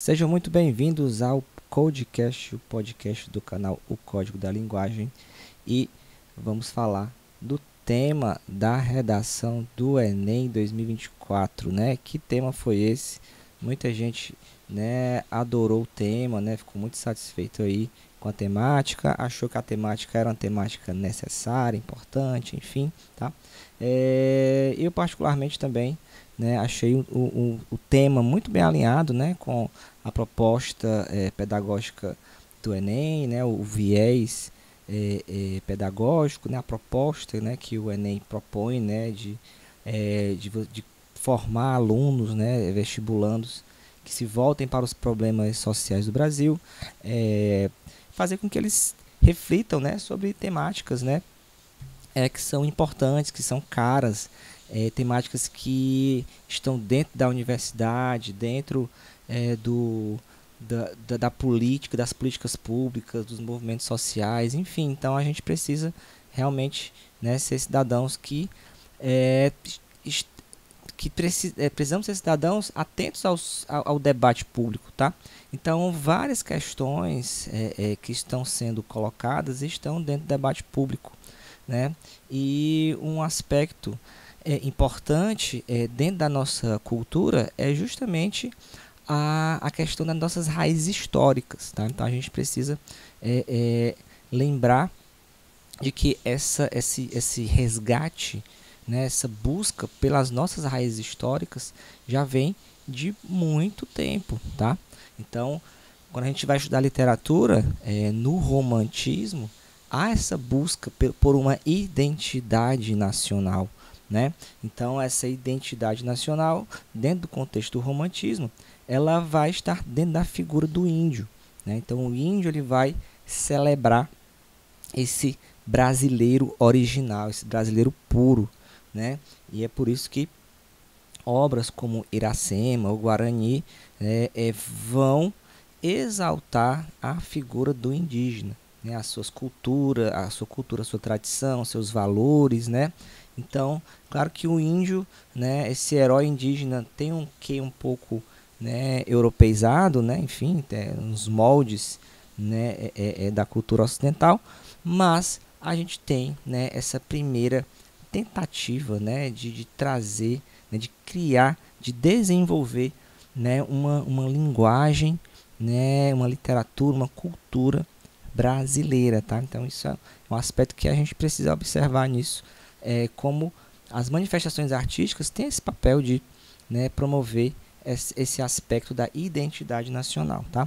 Sejam muito bem-vindos ao Codecast, o podcast do canal O Código da Linguagem, e vamos falar do tema da redação do Enem 2024, né? Que tema foi esse? Muita gente, né, adorou o tema, né? Ficou muito satisfeito aí com a temática, achou que a temática era uma temática necessária, importante, enfim, tá? Eu particularmente também, né, achei o tema muito bem alinhado, né, com a proposta pedagógica do Enem, né, o viés pedagógico, né, a proposta, né, que o Enem propõe, né, de formar alunos, né, vestibulandos que se voltem para os problemas sociais do Brasil, fazer com que eles reflitam, né, sobre temáticas, né, que são importantes, que são caras, temáticas que estão dentro da universidade, dentro da política, das políticas públicas, dos movimentos sociais, enfim. Então a gente precisa realmente, né, ser cidadãos é, precisamos ser cidadãos atentos ao debate público, tá? Então várias questões que estão sendo colocadas estão dentro do debate público, né? E um aspecto importante dentro da nossa cultura é justamente a questão das nossas raízes históricas, tá? Então a gente precisa lembrar de que esse resgate, né, essa busca pelas nossas raízes históricas já vem de muito tempo, tá? Então, quando a gente vai estudar literatura, no romantismo, há essa busca por uma identidade nacional, né? Então, essa identidade nacional, dentro do contexto do romantismo, ela vai estar dentro da figura do índio, né? Então, o índio ele vai celebrar esse brasileiro original, esse brasileiro puro, né? E é por isso que obras como Iracema, o Guarani, vão exaltar a figura do indígena, né? A sua cultura, a sua tradição, seus valores, né? Então, claro que o índio, né, esse herói indígena tem um quê um pouco, né, europeizado, né? Enfim, uns moldes, né, da cultura ocidental, mas a gente tem, né, essa primeira tentativa, né, de trazer, né, de criar, de desenvolver, né, uma linguagem, né, uma literatura, uma cultura brasileira, tá? Então isso é um aspecto que a gente precisa observar nisso, como as manifestações artísticas têm esse papel de, né, promover esse aspecto da identidade nacional, tá?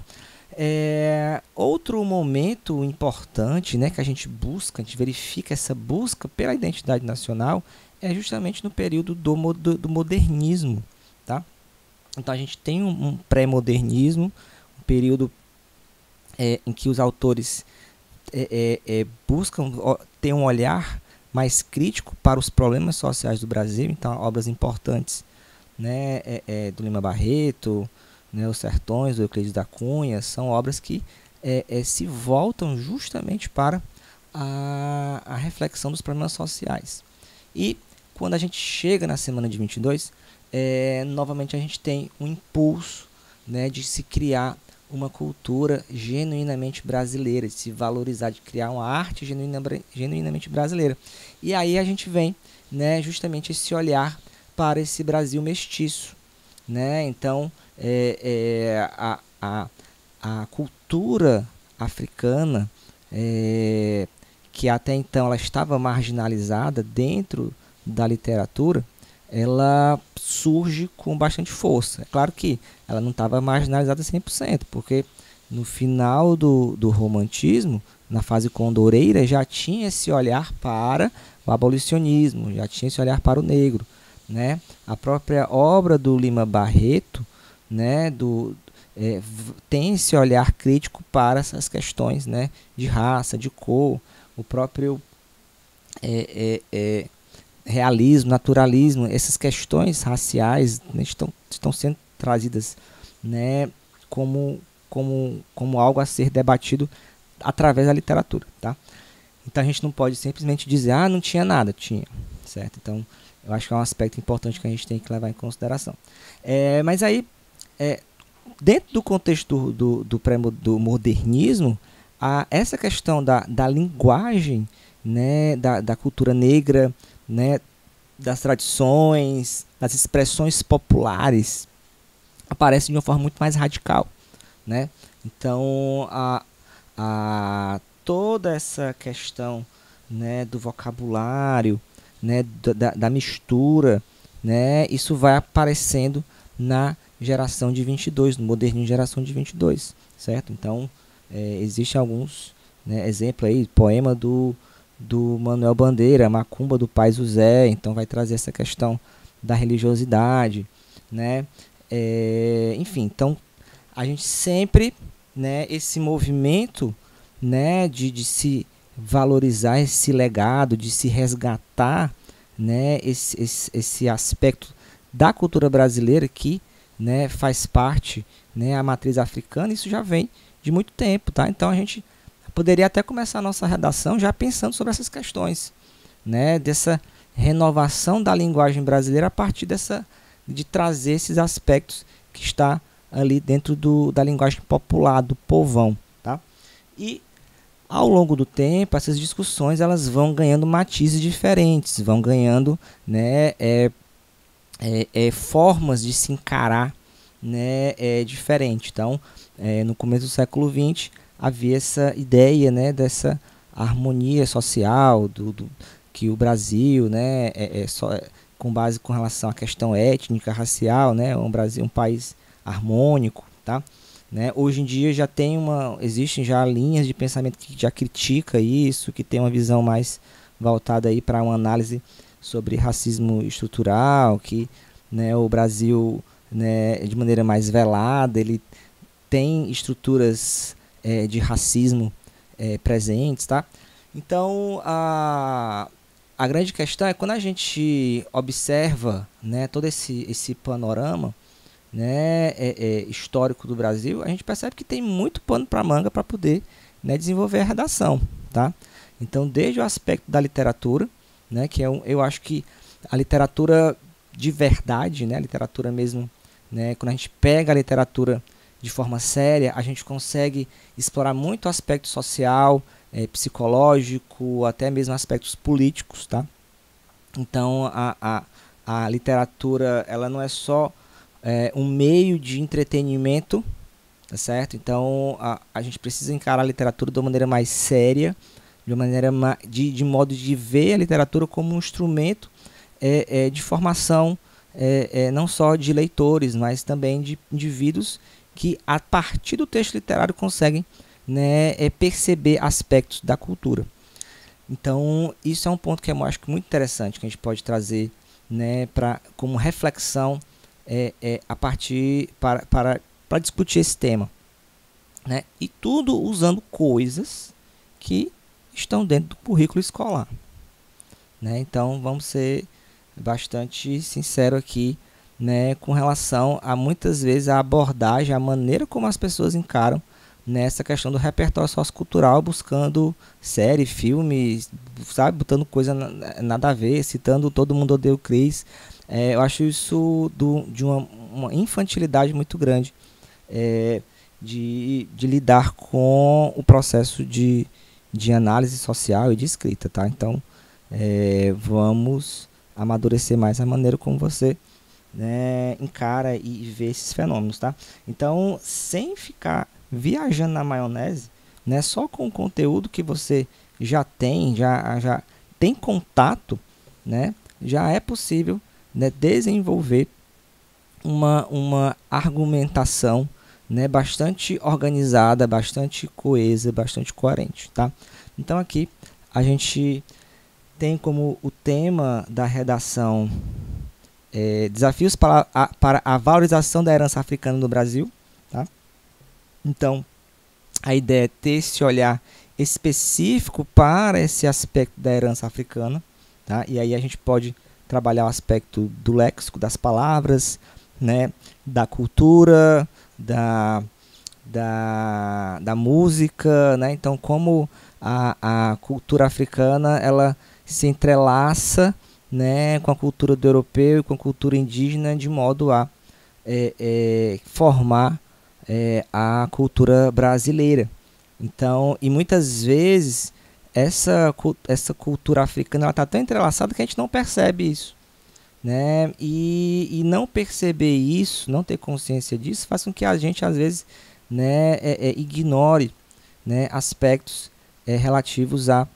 Outro momento importante, né, que a gente busca, a gente verifica essa busca pela identidade nacional é justamente no período do modernismo, tá? Então a gente tem um pré-modernismo, um período em que os autores buscam ter um olhar mais crítico para os problemas sociais do Brasil. Então obras importantes, né, do Lima Barreto, né, Os Sertões, do Euclides da Cunha, são obras que se voltam justamente para a reflexão dos problemas sociais. E quando a gente chega na semana de 22, novamente a gente tem um impulso, né, de se criar uma cultura genuinamente brasileira, de se valorizar, de criar uma arte genuinamente brasileira. E aí a gente vem, né, justamente esse olhar para esse Brasil mestiço, né? Então a cultura africana, que até então ela estava marginalizada dentro da literatura, ela surge com bastante força. É claro que ela não estava marginalizada 100%, porque no final do romantismo, na fase condoreira, já tinha esse olhar para o abolicionismo, já tinha esse olhar para o negro, né? A própria obra do Lima Barreto, né, tem esse olhar crítico para essas questões, né, de raça, de cor, o próprio realismo, naturalismo, essas questões raciais, né, estão sendo trazidas, né, como algo a ser debatido através da literatura, tá? Então a gente não pode simplesmente dizer, não tinha nada, tinha, certo? Então eu acho que é um aspecto importante que a gente tem que levar em consideração. Mas aí, dentro do contexto do modernismo, essa questão da linguagem, né, da cultura negra, né, das tradições, das expressões populares, aparece de uma forma muito mais radical, né? Então, toda essa questão, né, do vocabulário, né, da mistura, né, isso vai aparecendo na geração de 22, no modernismo geração de 22, certo? Então, existem alguns, né, exemplos aí, poema do Manuel Bandeira, Macumba do Pai José, então vai trazer essa questão da religiosidade, né? Enfim, então a gente sempre, né, esse movimento, né, de se valorizar esse legado, de se resgatar, né, esse aspecto da cultura brasileira que, né, faz parte, né, a matriz africana, isso já vem de muito tempo, tá? Então a gente poderia até começar a nossa redação já pensando sobre essas questões, né, dessa renovação da linguagem brasileira a partir de trazer esses aspectos que está ali dentro da linguagem popular, do povão, tá? E ao longo do tempo, essas discussões elas vão ganhando matizes diferentes, vão ganhando, né, formas de se encarar, né, diferente. Então, no começo do século XX, havia essa ideia, né, dessa harmonia social, que o Brasil, né, com base com relação à questão étnica, racial, né, um Brasil, um país harmônico, tá? Né? Hoje em dia existem já linhas de pensamento que já critica isso, que tem uma visão mais voltada aí para uma análise sobre racismo estrutural, que, né, o Brasil, né, de maneira mais velada, ele tem estruturas de racismo presentes, tá? Então, a grande questão é quando a gente observa, né, todo esse panorama, né, histórico do Brasil, a gente percebe que tem muito pano para manga para poder, né, desenvolver a redação, tá? Então, desde o aspecto da literatura, né, que eu acho que a literatura de verdade, né, a literatura mesmo, né, quando a gente pega a literatura de forma séria, a gente consegue explorar muito o aspecto social, psicológico, até mesmo aspectos políticos, tá? Então, a literatura, ela não é só um meio de entretenimento, tá certo? Então a gente precisa encarar a literatura de uma maneira mais séria, de uma maneira de modo de ver a literatura como um instrumento de formação, não só de leitores, mas também de indivíduos que a partir do texto literário conseguem, né, perceber aspectos da cultura. Então isso é um ponto que eu acho muito interessante, que a gente pode trazer, né, como reflexão a partir para discutir esse tema, né? E tudo usando coisas que estão dentro do currículo escolar, né? Então vamos ser bastante sincero aqui, né, com relação a muitas vezes a abordagem, a maneira como as pessoas encaram nessa questão do repertório sociocultural, buscando série, filme, sabe, botando coisa nada a ver, citando Todo Mundo Odeia o Chris. Eu acho isso de uma infantilidade muito grande, de lidar com o processo de análise social e de escrita, tá? Então, vamos amadurecer mais a maneira como você, né, encara e vê esses fenômenos, tá? Então, sem ficar viajando na maionese, né, só com o conteúdo que você já tem contato, né, já é possível, né, desenvolver uma argumentação, né, bastante organizada, bastante coesa, bastante coerente, tá? Então aqui a gente tem como o tema da redação desafios para a valorização da herança africana no Brasil, tá? Então a ideia é ter esse olhar específico para esse aspecto da herança africana, tá? E aí a gente pode trabalhar o aspecto do léxico, das palavras, né, da cultura, da música, né? Então como a cultura africana ela se entrelaça, né, com a cultura do europeu e com a cultura indígena de modo a formar a cultura brasileira. Então, e muitas vezes essa cultura africana está tão entrelaçada que a gente não percebe isso, né? E não perceber isso, não ter consciência disso, faz com que a gente às vezes, né, ignore, né, aspectos relativos a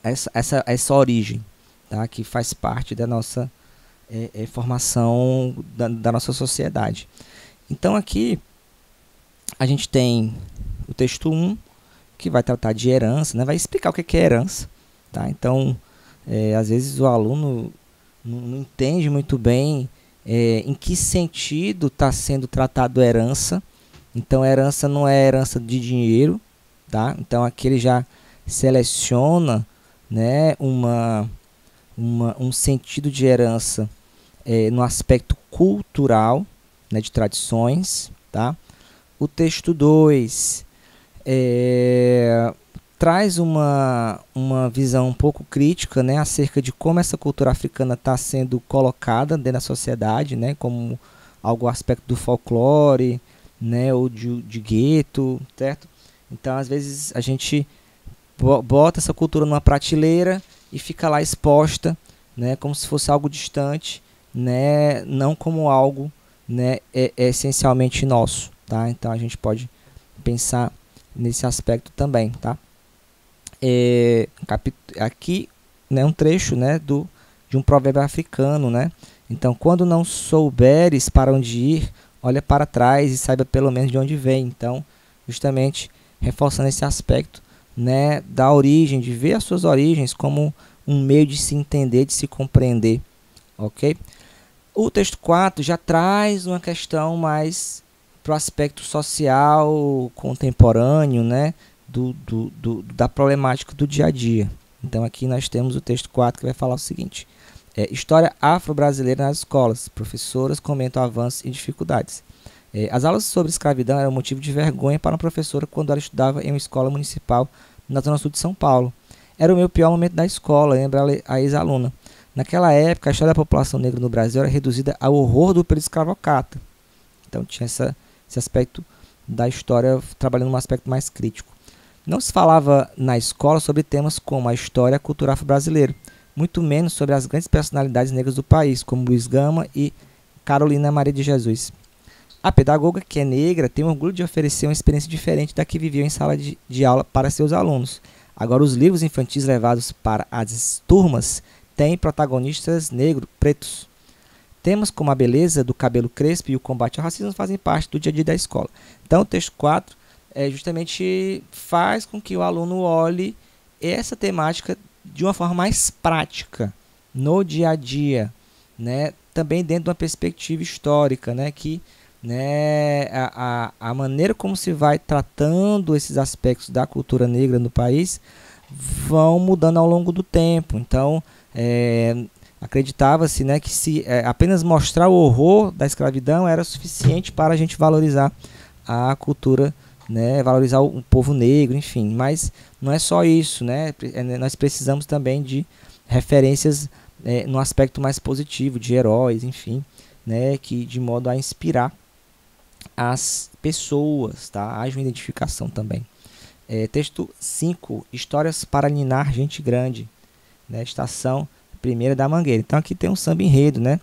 essa origem, tá? Que faz parte da nossa formação da nossa sociedade. Então aqui a gente tem o texto 1, que vai tratar de herança, né? Vai explicar o que é herança, tá? Então, às vezes o aluno não entende muito bem em que sentido está sendo tratado herança. Então, herança não é herança de dinheiro, tá? Então, aqui ele já seleciona, né, um sentido de herança no aspecto cultural, né, de tradições, tá? O texto 2 traz uma visão um pouco crítica, né, acerca de como essa cultura africana está sendo colocada dentro da sociedade, né, como algum aspecto do folclore, né, ou de gueto, certo? Então, às vezes, a gente bota essa cultura numa prateleira e fica lá exposta, né, como se fosse algo distante, né, não como algo, né, essencialmente nosso, tá? Então, a gente pode pensar nesse aspecto também, tá? Aqui, né, um trecho, né, de um provérbio africano, né? Então, quando não souberes para onde ir, olha para trás e saiba pelo menos de onde vem. Então, justamente reforçando esse aspecto, né, da origem, de ver as suas origens como um meio de se entender, de se compreender, ok? O texto 4 já traz uma questão mais para o aspecto social contemporâneo, né, da problemática do dia a dia. Então aqui nós temos o texto 4 que vai falar o seguinte: história afro-brasileira nas escolas. Professoras comentam avanços e dificuldades. As aulas sobre escravidão eram motivo de vergonha para uma professora quando ela estudava em uma escola municipal na zona sul de São Paulo. Era o meu pior momento da escola, lembra a ex-aluna. Naquela época, a história da população negra no Brasil era reduzida ao horror do período escravocrata. Então tinha esse aspecto da história, trabalhando um aspecto mais crítico. Não se falava na escola sobre temas como a história e a cultura afro-brasileira, muito menos sobre as grandes personalidades negras do país, como Luiz Gama e Carolina Maria de Jesus. A pedagoga, que é negra, tem orgulho de oferecer uma experiência diferente da que viveu em sala de aula para seus alunos. Agora, os livros infantis levados para as turmas têm protagonistas negros, pretos. Temas como a beleza do cabelo crespo e o combate ao racismo fazem parte do dia a dia da escola. Então, o texto 4 justamente faz com que o aluno olhe essa temática de uma forma mais prática, no dia a dia, né? Também dentro de uma perspectiva histórica, né? Que, né, a maneira como se vai tratando esses aspectos da cultura negra no país vão mudando ao longo do tempo. Então, acreditava-se, né, que se apenas mostrar o horror da escravidão era suficiente para a gente valorizar a cultura, né, valorizar o povo negro, enfim. Mas não é só isso, né? Nós precisamos também de referências no aspecto mais positivo, de heróis, enfim, né, que de modo a inspirar as pessoas, tá? Haja uma identificação também. Texto 5, histórias para ninar gente grande, né? Estação Primeira da Mangueira. Então aqui tem um samba enredo, né?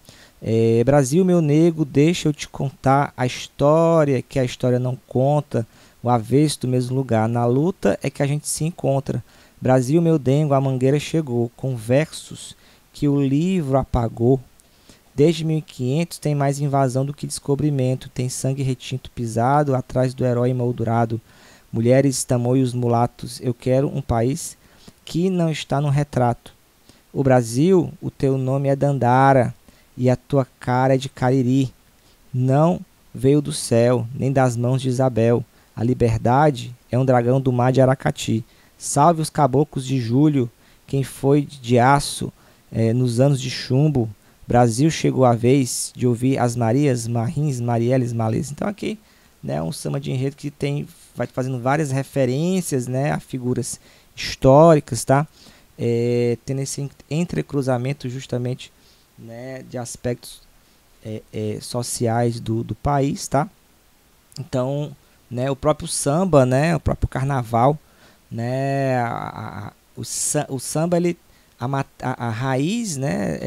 Brasil, meu nego, deixa eu te contar a história que a história não conta, o avesso do mesmo lugar. Na luta é que a gente se encontra. Brasil, meu dengo, a mangueira chegou, com versos que o livro apagou. Desde 1500 tem mais invasão do que descobrimento. Tem sangue retinto pisado atrás do herói emoldurado. Mulheres, tamoios, mulatos. Eu quero um país que não está no retrato. O Brasil, o teu nome é Dandara e a tua cara é de Cariri. Não veio do céu, nem das mãos de Isabel. A liberdade é um dragão do mar de Aracati. Salve os caboclos de julho, quem foi de aço nos anos de chumbo. Brasil, chegou a vez de ouvir as Marias, Marins, Marielles, Malês. Então aqui, né, um samba de enredo que vai fazendo várias referências, né, a figuras históricas, tá? Tendo esse entrecruzamento justamente, né, de aspectos sociais do país, tá? Então, né, o próprio samba, né, o próprio carnaval, né, o samba, ele, a raiz, né,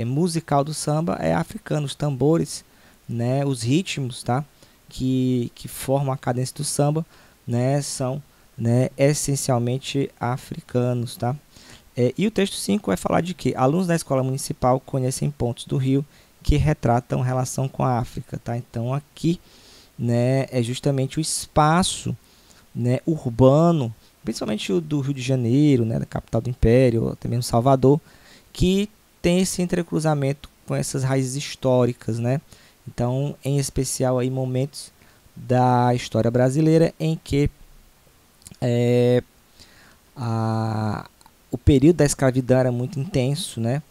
musical do samba é africano, os tambores, né, os ritmos, tá, que formam a cadência do samba, né, são, né, essencialmente africanos, tá. E o texto 5 vai falar de que alunos da escola municipal conhecem pontos do Rio que retratam relação com a África, tá. Então aqui, né, é justamente o espaço, né, urbano, principalmente o do Rio de Janeiro, né, da capital do Império, ou também no Salvador, que tem esse entrecruzamento com essas raízes históricas, né? Então, em especial aí momentos da história brasileira em que é, o período da escravidão era muito intenso, né?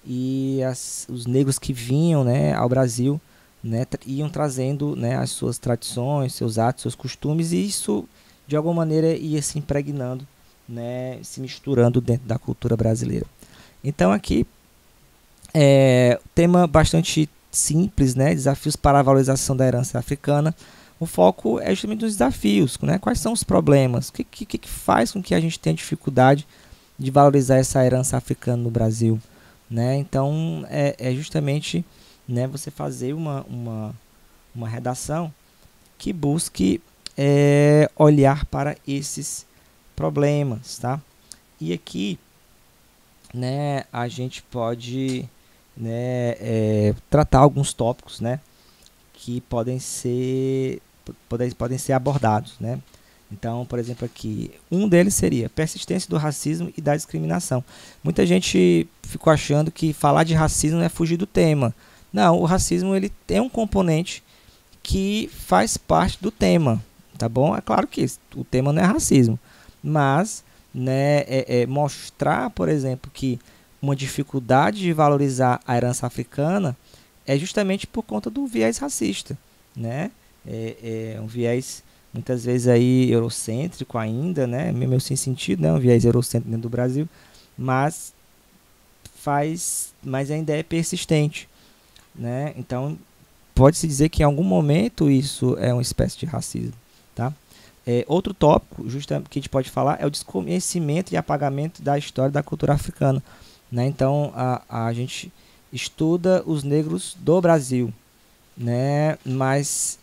E os negros que vinham, né, ao Brasil, né, iam trazendo, né, as suas tradições, seus atos, seus costumes, e isso de alguma maneira ia se impregnando, né, se misturando dentro da cultura brasileira. Então aqui tema bastante simples, né, desafios para a valorização da herança africana. O foco é justamente nos desafios, né, quais são os problemas, o que faz com que a gente tenha dificuldade de valorizar essa herança africana no Brasil, né? Então é justamente, né, você fazer uma redação que busque olhar para esses problemas, tá? E aqui, né, a gente pode, né, tratar alguns tópicos, né, que podem ser abordados, né? Então, por exemplo, aqui, um deles seria persistência do racismo e da discriminação. Muita gente ficou achando que falar de racismo é fugir do tema. Não, o racismo, ele tem um componente que faz parte do tema, tá bom? É claro que o tema não é racismo, mas, né, mostrar, por exemplo, que uma dificuldade de valorizar a herança africana é justamente por conta do viés racista, né? Um viés muitas vezes aí eurocêntrico ainda, né? Meio sem sentido, né? Um viés eurocêntrico dentro do Brasil, mas mas ainda é persistente, né? Então pode-se dizer que em algum momento isso é uma espécie de racismo, tá? Outro tópico justamente que a gente pode falar é o desconhecimento e apagamento da história da cultura africana, né? Então a gente estuda os negros do Brasil, né? Mas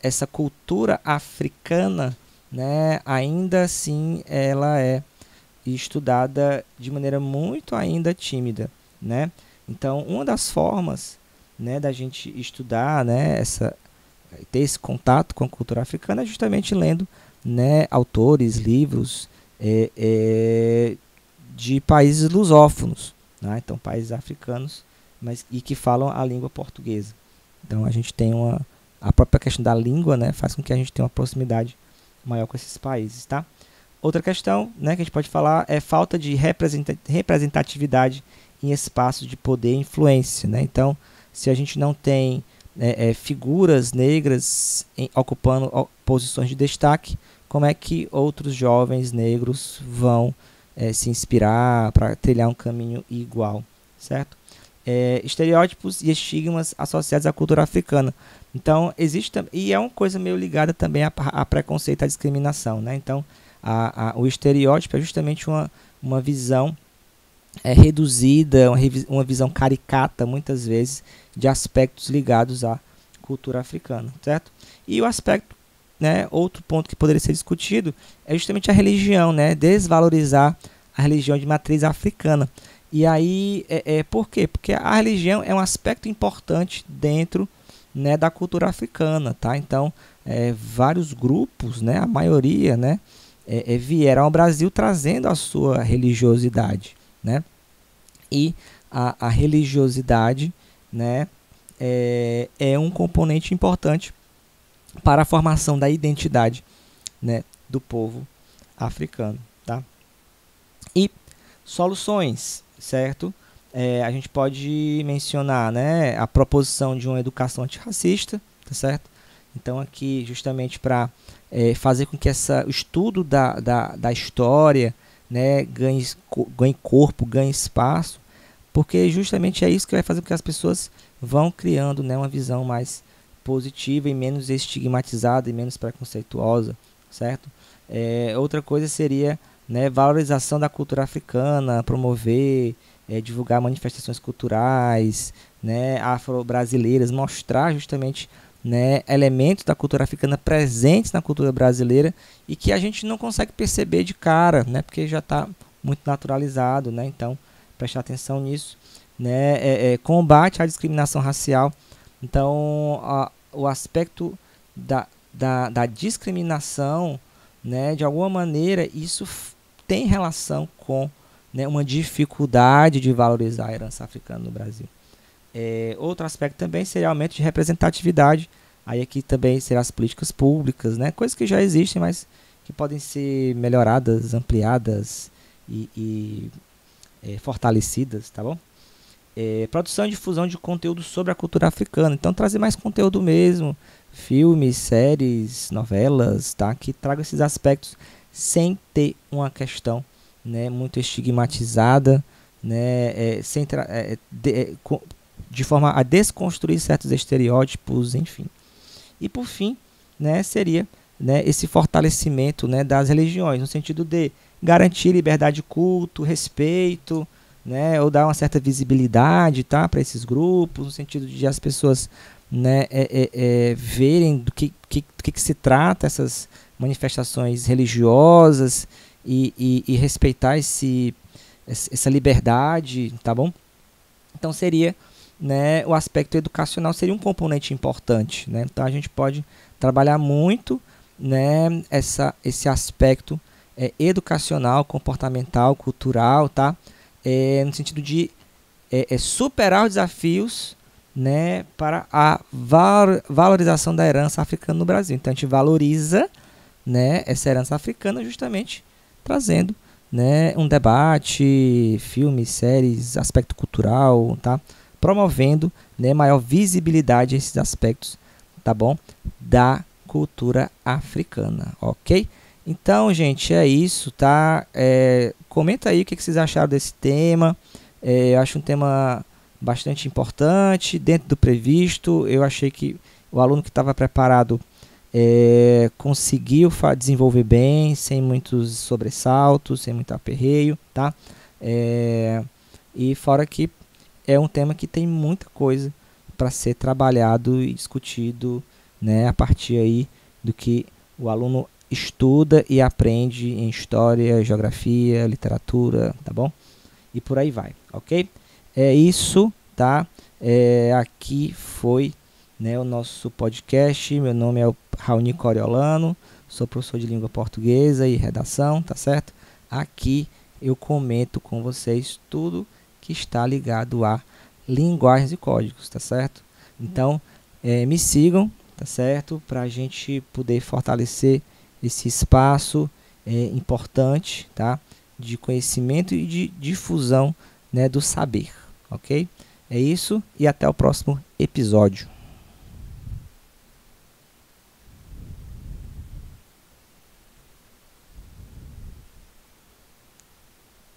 essa cultura africana, né, ainda assim ela é estudada de maneira muito ainda tímida, né? Então, uma das formas, né, da gente estudar, né, ter esse contato com a cultura africana é justamente lendo, né, autores, livros de países lusófonos, né? Então, países africanos, e que falam a língua portuguesa. Então, a gente tem a própria questão da língua, né, faz com que a gente tenha uma proximidade maior com esses países, tá? Outra questão, né, que a gente pode falar é falta de representatividade em espaços de poder e influência, né? Então, se a gente não tem figuras negras ocupando posições de destaque, como é que outros jovens negros vão se inspirar para trilhar um caminho igual, certo? Estereótipos e estigmas associados à cultura africana. Então, existe, e é uma coisa meio ligada também a preconceito, à discriminação, né? Então, o estereótipo é justamente uma visão reduzida, uma visão caricata, muitas vezes, de aspectos ligados à cultura africana, certo? E o aspecto, né, outro ponto que poderia ser discutido é justamente a religião, né? Desvalorizar a religião de matriz africana. E aí, por quê? Porque a religião é um aspecto importante dentro, né, da cultura africana, tá? Então, vários grupos, né, a maioria, né, vieram ao Brasil trazendo a sua religiosidade, né? E a religiosidade, né, é um componente importante para a formação da identidade, né, do povo africano, tá? E soluções, certo? A gente pode mencionar, né, a proposição de uma educação antirracista, tá certo? Então aqui justamente para fazer com que o estudo da história, né, ganhe corpo, ganhe espaço, porque justamente é isso que vai fazer com que as pessoas vão criando, né, uma visão mais positiva e menos estigmatizada e menos preconceituosa, certo? Outra coisa seria, né, valorização da cultura africana, promover, divulgar manifestações culturais, né, afro-brasileiras, mostrar justamente, né, elementos da cultura africana presentes na cultura brasileira e que a gente não consegue perceber de cara, né, porque já está muito naturalizado, né? Então, prestar atenção nisso, né? Combate à discriminação racial. Então, o aspecto da discriminação, né, de alguma maneira, isso tem relação com, né, uma dificuldade de valorizar a herança africana no Brasil. Outro aspecto também seria o aumento de representatividade. Aí aqui também serão as políticas públicas, né, coisas que já existem, mas que podem ser melhoradas, ampliadas e fortalecidas, tá bom? Produção e difusão de conteúdo sobre a cultura africana. Então, trazer mais conteúdo mesmo, filmes, séries, novelas, tá? Que tragam esses aspectos sem ter uma questão, né, muito estigmatizada, né, de forma a desconstruir certos estereótipos, enfim. E por fim, né, seria, né, esse fortalecimento, né, das religiões, no sentido de garantir liberdade de culto, respeito, né, ou dar uma certa visibilidade, tá, para esses grupos, no sentido de as pessoas, né, verem do que se trata essas manifestações religiosas e respeitar essa liberdade, tá bom? Então seria, né, o aspecto educacional seria um componente importante, né? Então a gente pode trabalhar muito, né, esse aspecto educacional, comportamental, cultural, tá? No sentido de superar os desafios, né, para a valorização da herança africana no Brasil. Então a gente valoriza, né, essa herança africana justamente trazendo, né, um debate, filmes, séries, aspecto cultural, tá? Promovendo, né, maior visibilidade a esses aspectos, tá bom? Da cultura africana, ok? Então, gente, é isso, tá? Comenta aí o que vocês acharam desse tema. Eu acho um tema bastante importante, dentro do previsto. Eu achei que o aluno que estava preparado conseguiu desenvolver bem, sem muitos sobressaltos, sem muito aperreio, tá? E fora que é um tema que tem muita coisa para ser trabalhado e discutido, né, a partir aí do que o aluno estuda e aprende em história, geografia, literatura, tá bom? E por aí vai, ok? É isso, tá? Aqui foi, né, o nosso podcast. Meu nome é o Raoni Coriolano, sou professor de língua portuguesa e redação, tá certo? Aqui eu comento com vocês tudo que está ligado a linguagens e códigos, tá certo? Então, me sigam, tá certo? Para a gente poder fortalecer esse espaço importante, tá? De conhecimento e de difusão, né, do saber, ok? É isso e até o próximo episódio.